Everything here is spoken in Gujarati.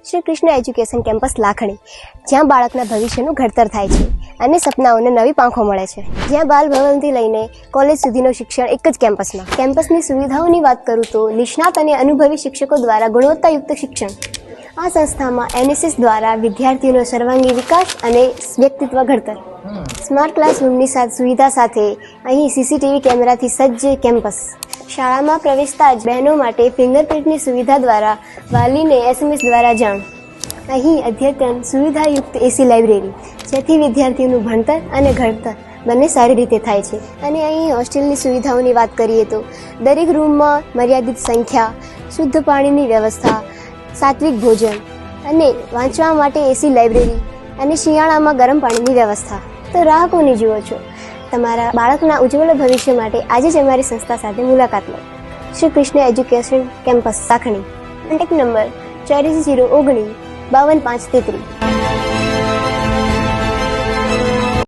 શ્રી કૃષ્ણ એજ્યુકેશન કેમ્પસ લાખણી, જ્યાં બાળકના ભવિષ્યનું ઘડતર થાય છે અને સપનાઓને નવી પાંખો મળે છે. જ્યાં બાલ ભવનથી લઈને કોલેજ સુધીનું શિક્ષણ એક જ કેમ્પસમાં. કેમ્પસની સુવિધાઓની વાત કરું તો નિષ્ણાત અને અનુભવી શિક્ષકો દ્વારા ગુણવત્તાયુક્ત શિક્ષણ. આ સંસ્થામાં NSS દ્વારા વિદ્યાર્થીઓનો સર્વાંગી વિકાસ અને વ્યક્તિત્વ ઘડતર. સ્માર્ટ ક્લાસરૂમની સુવિધા સાથે અહીં CCTV કેમેરાથી સજ્જ કેમ્પસ. શાળામાં પ્રવેશતા જ બહેનો માટે ફિંગરપ્રિન્ટની સુવિધા દ્વારા વાલીને SMS દ્વારા જાણ. અહીં અદ્યતન સુવિધાયુક્ત AC લાઇબ્રેરી, જેથી વિદ્યાર્થીઓનું ભણતર અને ઘડતર બંને સારી રીતે થાય છે. અને અહીં હોસ્ટેલની સુવિધાઓની વાત કરીએ તો દરેક રૂમમાં મર્યાદિત સંખ્યા, શુદ્ધ પાણીની વ્યવસ્થા, સાત્વિક ભોજન અને વાંચવા માટે AC લાઇબ્રેરી અને શિયાળામાં ગરમ પાણીની વ્યવસ્થા. તો રાહ કોની જુઓ છો? તમારા બાળકના ઉજ્જવળ ભવિષ્ય માટે આજે જ અમારી સંસ્થા સાથે મુલાકાત લો. Shri Krishna education campus Lakhani. Contact number 8409 52533.